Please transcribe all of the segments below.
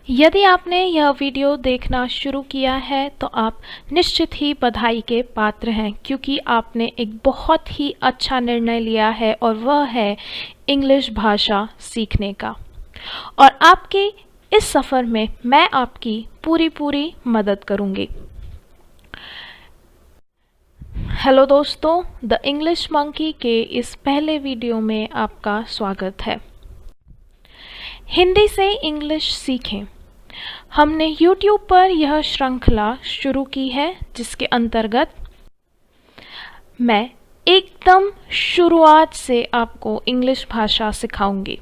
यदि आपने यह वीडियो देखना शुरू किया है तो आप निश्चित ही बधाई के पात्र हैं, क्योंकि आपने एक बहुत ही अच्छा निर्णय लिया है और वह है इंग्लिश भाषा सीखने का। और आपके इस सफ़र में मैं आपकी पूरी मदद करूंगी। हेलो दोस्तों, द इंग्लिश मंकी के इस पहले वीडियो में आपका स्वागत है। हिंदी से इंग्लिश सीखें। हमने YouTube पर यह श्रृंखला शुरू की है, जिसके अंतर्गत मैं एकदम शुरुआत से आपको इंग्लिश भाषा सिखाऊंगी।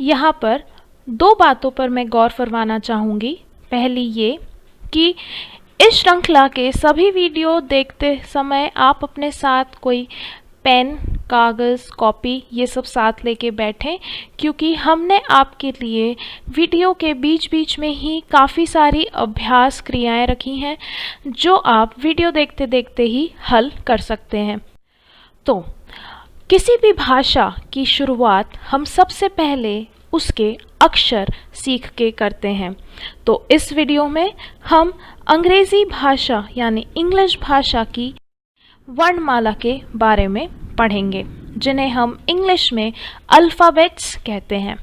यहाँ पर दो बातों पर मैं गौर फरमाना चाहूँगी। पहली ये कि इस श्रृंखला के सभी वीडियो देखते समय आप अपने साथ कोई पेन, कागज़, कॉपी ये सब साथ लेके बैठें, क्योंकि हमने आपके लिए वीडियो के बीच में ही काफ़ी सारी अभ्यास क्रियाएं रखी हैं जो आप वीडियो देखते देखते ही हल कर सकते हैं। तो किसी भी भाषा की शुरुआत हम सबसे पहले उसके अक्षर सीख के करते हैं। तो इस वीडियो में हम अंग्रेज़ी भाषा यानी इंग्लिश भाषा की वर्णमाला के बारे में पढ़ेंगे, जिन्हें हम इंग्लिश में अल्फ़ाबेट्स कहते हैं।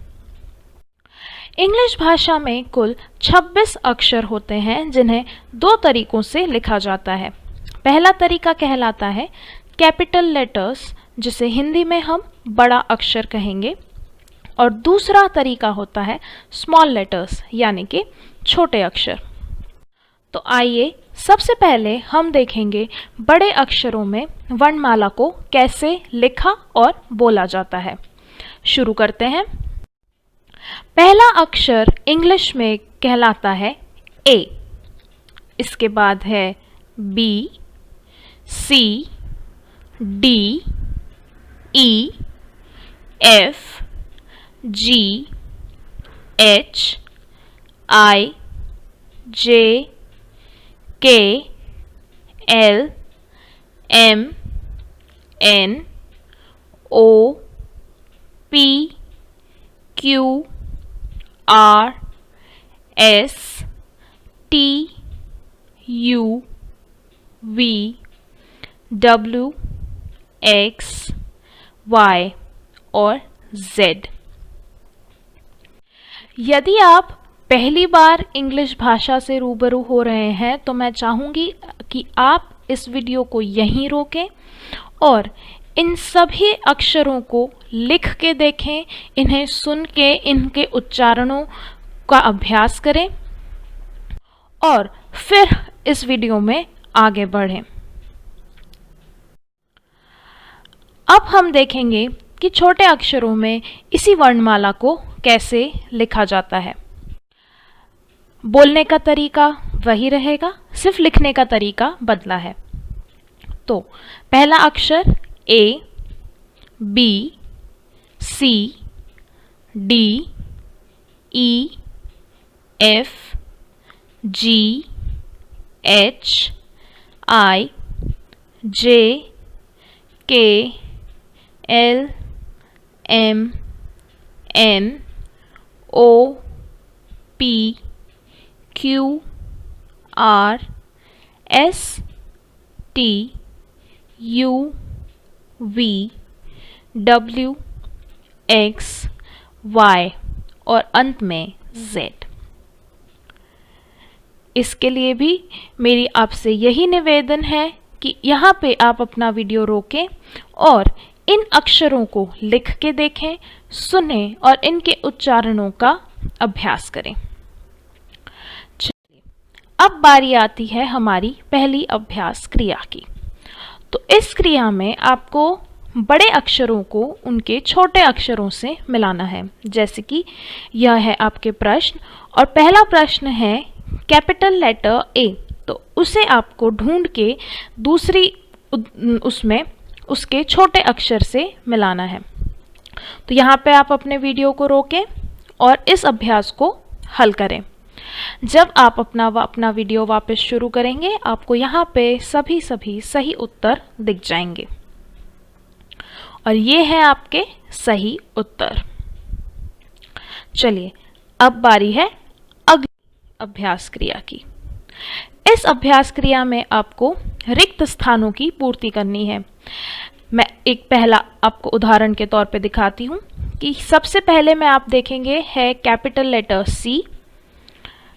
इंग्लिश भाषा में कुल 26 अक्षर होते हैं, जिन्हें दो तरीकों से लिखा जाता है। पहला तरीका कहलाता है कैपिटल लेटर्स, जिसे हिंदी में हम बड़ा अक्षर कहेंगे, और दूसरा तरीका होता है स्मॉल लेटर्स यानी कि छोटे अक्षर। तो आइए सबसे पहले हम देखेंगे बड़े अक्षरों में वर्णमाला को कैसे लिखा और बोला जाता है। शुरू करते हैं। पहला अक्षर इंग्लिश में कहलाता है ए। इसके बाद है B, C, D, E, F, G, H, I, J, K, L, M, N, O, P, Q, R, S, T, U, V, W, X, Y और जेड। यदि आप पहली बार इंग्लिश भाषा से रूबरू हो रहे हैं तो मैं चाहूँगी कि आप इस वीडियो को यहीं रोकें और इन सभी अक्षरों को लिख के देखें, इन्हें सुन के इनके उच्चारणों का अभ्यास करें और फिर इस वीडियो में आगे बढ़ें। अब हम देखेंगे कि छोटे अक्षरों में इसी वर्णमाला को कैसे लिखा जाता है। बोलने का तरीका वही रहेगा, सिर्फ लिखने का तरीका बदला है। तो पहला अक्षर A, B, C, D, E, F, G, H, I, J, K, L, M, N, O, P, Q, R, S, T, U, V, W, X, Y और अंत में जेड। इसके लिए भी मेरी आपसे यही निवेदन है कि यहाँ पे आप अपना वीडियो रोकें और इन अक्षरों को लिख के देखें, सुनें और इनके उच्चारणों का अभ्यास करें। अब बारी आती है हमारी पहली अभ्यास क्रिया की। तो इस क्रिया में आपको बड़े अक्षरों को उनके छोटे अक्षरों से मिलाना है। जैसे कि यह है आपके प्रश्न और पहला प्रश्न है कैपिटल लेटर ए, तो उसे आपको ढूंढ के दूसरी उसमें उसके छोटे अक्षर से मिलाना है। तो यहाँ पे आप अपने वीडियो को रोकें और इस अभ्यास को हल करें। जब आप अपना वीडियो वापस शुरू करेंगे, आपको यहाँ पे सभी सही उत्तर दिख जाएंगे और ये है आपके सही उत्तर। चलिए अब बारी है अगली अभ्यास क्रिया की। इस अभ्यास क्रिया में आपको रिक्त स्थानों की पूर्ति करनी है। मैं एक पहला आपको उदाहरण के तौर पे दिखाती हूँ कि सबसे पहले में आप देखेंगे है कैपिटल लेटर सी,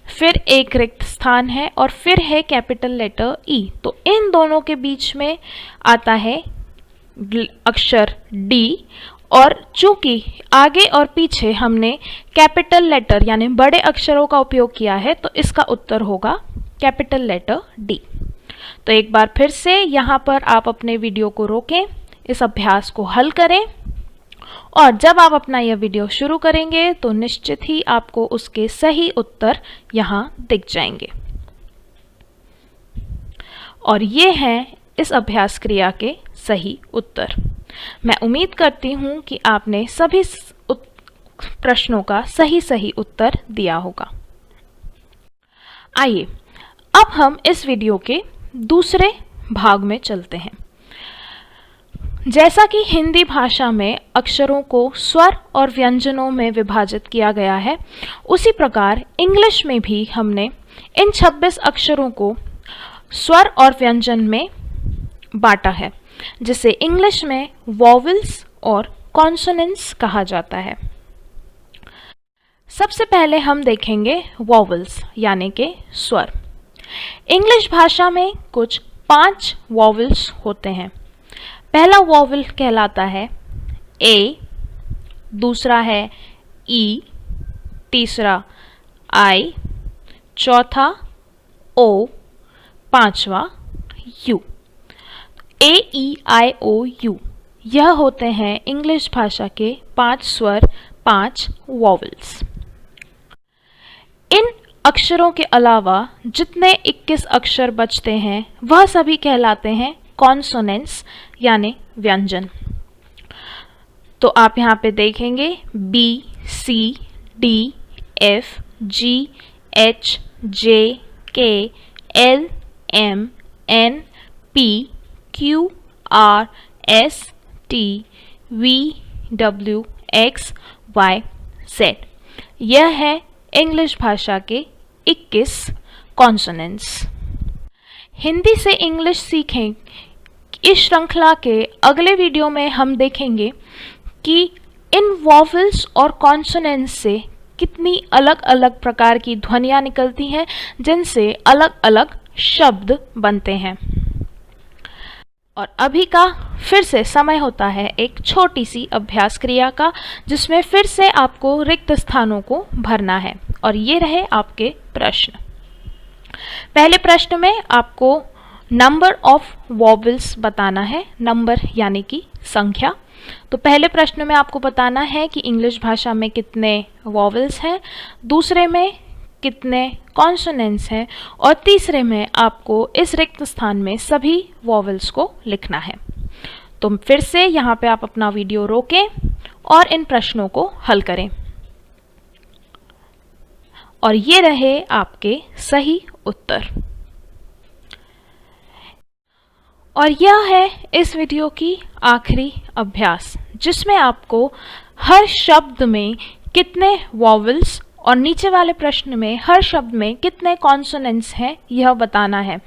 फिर एक रिक्त स्थान है और फिर है कैपिटल लेटर ई। तो इन दोनों के बीच में आता है अक्षर डी, और चूंकि आगे और पीछे हमने कैपिटल लेटर यानी बड़े अक्षरों का उपयोग किया है तो इसका उत्तर होगा कैपिटल लेटर डी। तो एक बार फिर से यहाँ पर आप अपने वीडियो को रोकें, इस अभ्यास को हल करें, और जब आप अपना यह वीडियो शुरू करेंगे तो निश्चित ही आपको उसके सही उत्तर यहाँ दिख जाएंगे। और ये हैं इस अभ्यास क्रिया के सही उत्तर। मैं उम्मीद करती हूँ कि आपने सभी प्रश्नों का सही उत्तर दिया होगा। आइए अब हम इस वीडियो के दूसरे भाग में चलते हैं। जैसा कि हिंदी भाषा में अक्षरों को स्वर और व्यंजनों में विभाजित किया गया है, उसी प्रकार इंग्लिश में भी हमने इन 26 अक्षरों को स्वर और व्यंजन में बांटा है, जिसे इंग्लिश में वॉवेल्स और कॉन्सोनेंट्स कहा जाता है। सबसे पहले हम देखेंगे वॉवेल्स यानी कि स्वर। इंग्लिश भाषा में कुछ 5 वॉवेल्स होते हैं। पहला वॉवेल कहलाता है ए, दूसरा है ई, तीसरा आई, चौथा ओ, पांचवा you. A, E, I, O, you यह होते हैं इंग्लिश भाषा के 5 स्वर, 5 वॉवेल्स। इन अक्षरों के अलावा जितने 21 अक्षर बचते हैं वह सभी कहलाते हैं कॉन्सोनेंट्स यानी व्यंजन। तो आप यहाँ पे देखेंगे B, C, D, F, G, H, J, K, L, M, N, P, Q, R, S, T, V, W, X, Y, Z. यह है इंग्लिश भाषा के 21 कॉन्सोनेंट्स। हिंदी से इंग्लिश सीखें इस श्रृंखला के अगले वीडियो में हम देखेंगे कि इन वॉवेल्स और कॉन्सोनेंट्स से कितनी अलग अलग प्रकार की ध्वनियाँ निकलती हैं, जिनसे अलग अलग शब्द बनते हैं। और अभी का फिर से समय होता है एक छोटी सी अभ्यास क्रिया का, जिसमें फिर से आपको रिक्त स्थानों को भरना है। और ये रहे आपके प्रश्न। पहले प्रश्न में आपको नंबर ऑफ वॉवेल्स बताना है, नंबर यानी कि संख्या। तो पहले प्रश्न में आपको बताना है कि इंग्लिश भाषा में कितने वॉवेल्स हैं, दूसरे में कितने कॉन्सोनेंट्स हैं, और तीसरे में आपको इस रिक्त स्थान में सभी वॉवेल्स को लिखना है। तो फिर से यहाँ पे आप अपना वीडियो रोकें और इन प्रश्नों को हल करें। और ये रहे आपके सही उत्तर। और यह है इस वीडियो की आखिरी अभ्यास, जिसमें आपको हर शब्द में कितने वॉवेल्स और नीचे वाले प्रश्न में हर शब्द में कितने कॉन्सोनेंट्स हैं यह बताना है।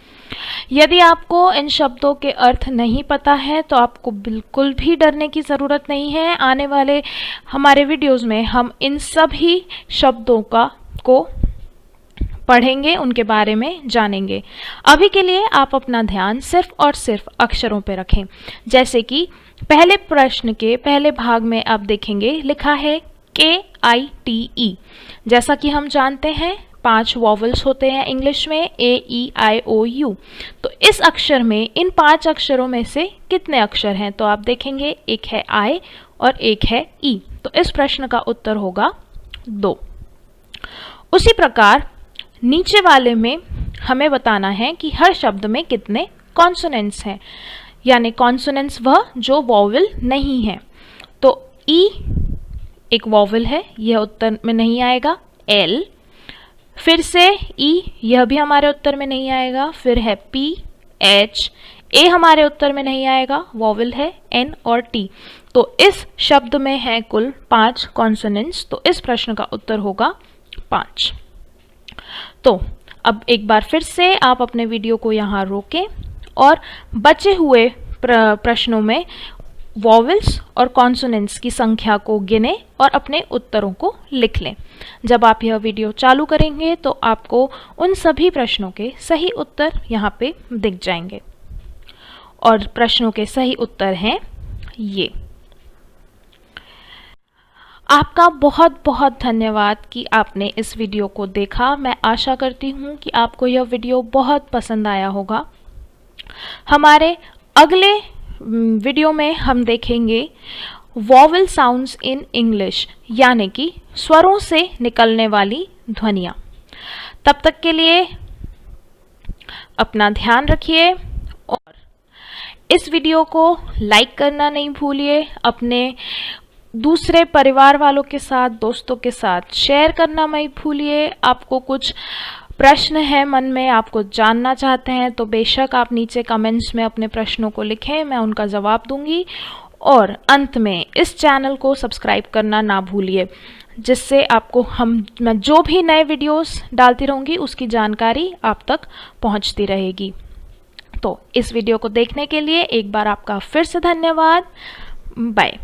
यदि आपको इन शब्दों के अर्थ नहीं पता है तो आपको बिल्कुल भी डरने की ज़रूरत नहीं है। आने वाले हमारे वीडियोज़ में हम इन सभी शब्दों को पढ़ेंगे, उनके बारे में जानेंगे। अभी के लिए आप अपना ध्यान सिर्फ और सिर्फ अक्षरों पर रखें। जैसे कि पहले प्रश्न के पहले भाग में आप देखेंगे लिखा है KITE। जैसा कि हम जानते हैं 5 वॉवेल्स होते हैं इंग्लिश में, AEIOU। तो इस अक्षर में इन 5 अक्षरों में से कितने अक्षर हैं? तो आप देखेंगे एक है I और एक है E। तो इस प्रश्न का उत्तर होगा 2। उसी प्रकार नीचे वाले में हमें बताना है कि हर शब्द में कितने कॉन्सोनेंट्स हैं, यानी कॉन्सोनेंट्स वह जो वॉवेल नहीं है। तो E एक वॉवेल है, यह उत्तर में नहीं आएगा। L, फिर से E, यह भी हमारे उत्तर में नहीं आएगा। फिर है P, H, A हमारे उत्तर में नहीं आएगा, वॉवेल है N और T। तो इस शब्द में है कुल 5 कॉन्सोनेंट्स। तो इस प्रश्न का उत्तर होगा 5। तो अब एक बार फिर से आप अपने वीडियो को यहाँ रोकें और बचे हुए प्रश्नों में वॉवेल्स और कॉन्सोनेंट्स की संख्या को गिनें और अपने उत्तरों को लिख लें। जब आप यह वीडियो चालू करेंगे तो आपको उन सभी प्रश्नों के सही उत्तर यहाँ पे दिख जाएंगे और प्रश्नों के सही उत्तर हैं ये। आपका बहुत बहुत धन्यवाद कि आपने इस वीडियो को देखा। मैं आशा करती हूँ कि आपको यह वीडियो बहुत पसंद आया होगा। हमारे अगले वीडियो में हम देखेंगे वॉवेल साउंड्स इन इंग्लिश, यानी कि स्वरों से निकलने वाली ध्वनियाँ। तब तक के लिए अपना ध्यान रखिए और इस वीडियो को लाइक करना नहीं भूलिए। अपने दूसरे परिवार वालों के साथ, दोस्तों के साथ शेयर करना मत भूलिए। आपको कुछ प्रश्न है मन में, आपको जानना चाहते हैं तो बेशक आप नीचे कमेंट्स में अपने प्रश्नों को लिखें, मैं उनका जवाब दूंगी। और अंत में इस चैनल को सब्सक्राइब करना ना भूलिए, जिससे आपको मैं जो भी नए वीडियोस डालती रहूँगी उसकी जानकारी आप तक पहुँचती रहेगी। तो इस वीडियो को देखने के लिए एक बार आपका फिर से धन्यवाद। बाय।